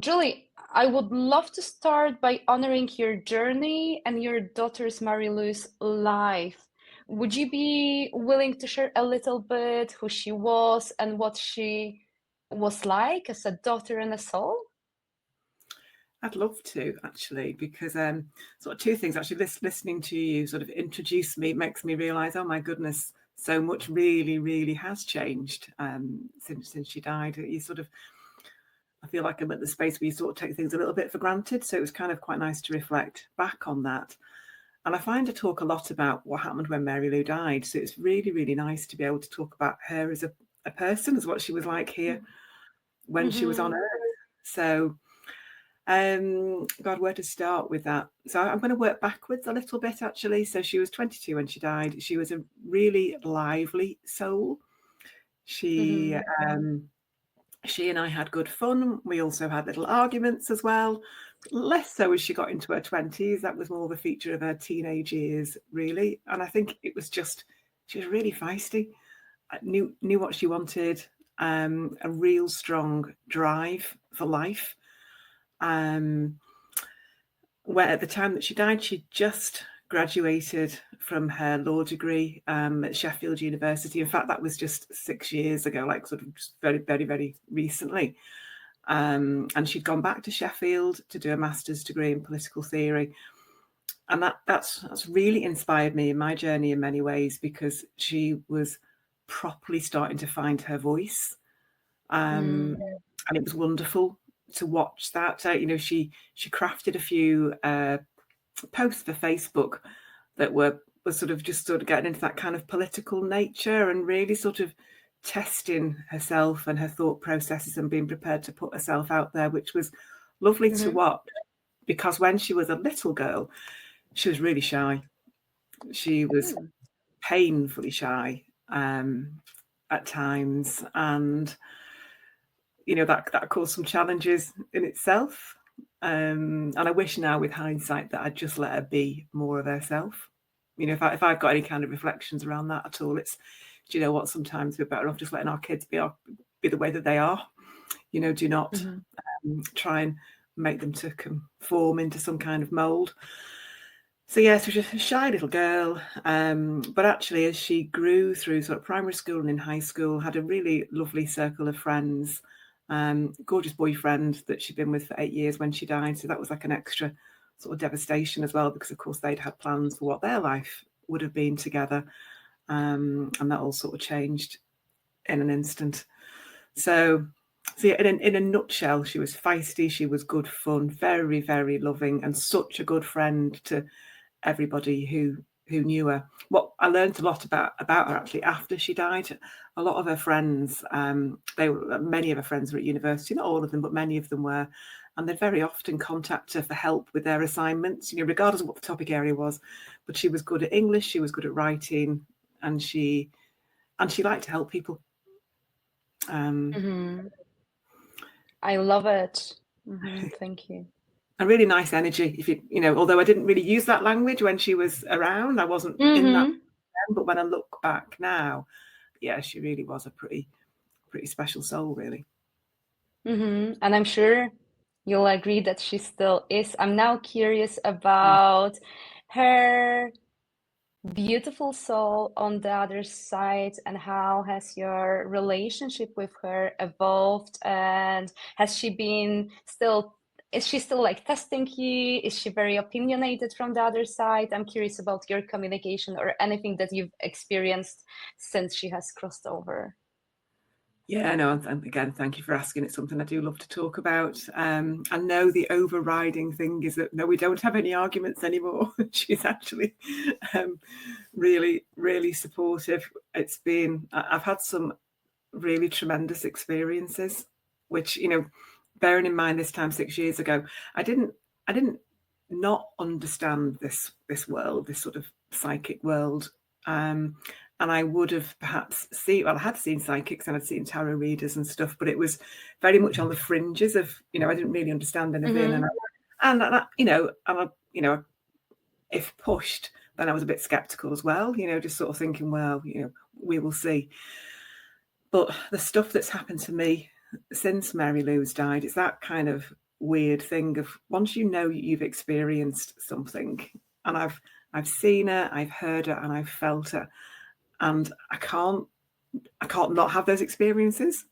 Julie, I would love to start by honoring your journey and your daughter's Mary Lou's life. Would you be willing to share a little bit who she was and what she was like as a daughter and a soul? I'd love to actually, because sort of two things actually. Listening to you sort of introduce me makes me realise, oh my goodness, so much really has changed since she died. You sort of, I feel like I'm at the space where you sort of take things a little bit for granted. So it was kind of quite nice to reflect back on that. And I find I talk a lot about what happened when Mary Lou died. So it's really nice to be able to talk about her as a person, as what she was like here when she was on Mm-hmm. Earth. So God, where to start with that? So I'm going to work backwards a little bit, actually. So she was 22 when she died. She was a really lively soul. She Mm-hmm. she and I had good fun. We also had little arguments as well. Less so as she got into her 20s. That was more of a feature of her teenage years, really. And I think it was just, she was really feisty. Knew what she wanted. A real strong drive for life. Where at the time that she died, she just graduated from her law degree at Sheffield University. In fact, that was just 6 years ago, like sort of just very recently. And she'd gone back to Sheffield to do a master's degree in political theory. And that's really inspired me in my journey in many ways, because she was properly starting to find her voice. And it was wonderful to watch that. She crafted a few posts for Facebook that were sort of getting into that kind of political nature and really sort of testing herself and her thought processes and being prepared to put herself out there, which was lovely to Mm-hmm. watch. Because when she was a little girl, she was really shy. She was painfully shy at times, and that caused some challenges in itself. And I wish now, with hindsight, that I'd just let her be more of herself. If I've got any kind of reflections around that at all, it's, do you know what? Sometimes we're better off just letting our kids be the way that they are. Do not try and make them to conform into some kind of mould. So yeah, so she's a shy little girl, but actually, as she grew through sort of primary school and in high school, had a really lovely circle of friends. Gorgeous boyfriend that she'd been with for 8 years when she died. So that was like an extra sort of devastation as well, because of course they'd had plans for what their life would have been together. And that all sort of changed in an instant. So yeah, in a nutshell, she was feisty, she was good fun, very loving, and such a good friend to everybody who knew her. What I learned a lot about her actually after she died. A lot of her friends, many of her friends were at university, not all of them, but many of them were, and they'd very often contact her for help with their assignments, regardless of what the topic area was. But she was good at English, she was good at writing, and she liked to help people. I love it. Thank you. A really nice energy. If although I didn't really use that language when she was around, I wasn't in that. But when I look back now, yeah, she really was a pretty special soul, really. And I'm sure you'll agree that she still is. I'm now curious about her beautiful soul on the other side, and how has your relationship with her evolved, and has she been still is she still like testing you? Is she very opinionated from the other side? I'm curious about your communication or anything that you've experienced since she has crossed over. Yeah, no, and again, thank you for asking. It's something I do love to talk about. I know the overriding thing is that, no, we don't have any arguments anymore. She's actually really supportive. I've had some really tremendous experiences, which, bearing in mind this time 6 years ago, I didn't not understand this world, this sort of psychic world. And I would have perhaps I had seen psychics and I'd seen tarot readers and stuff, but it was very much on the fringes of, I didn't really understand anything. And if pushed, then I was a bit skeptical as well, just sort of thinking, well, we will see. But the stuff that's happened to me since Mary Lou's died, it's that kind of weird thing of once you know you've experienced something, and I've seen her, I've heard her, and I've felt her, and I can't not have those experiences.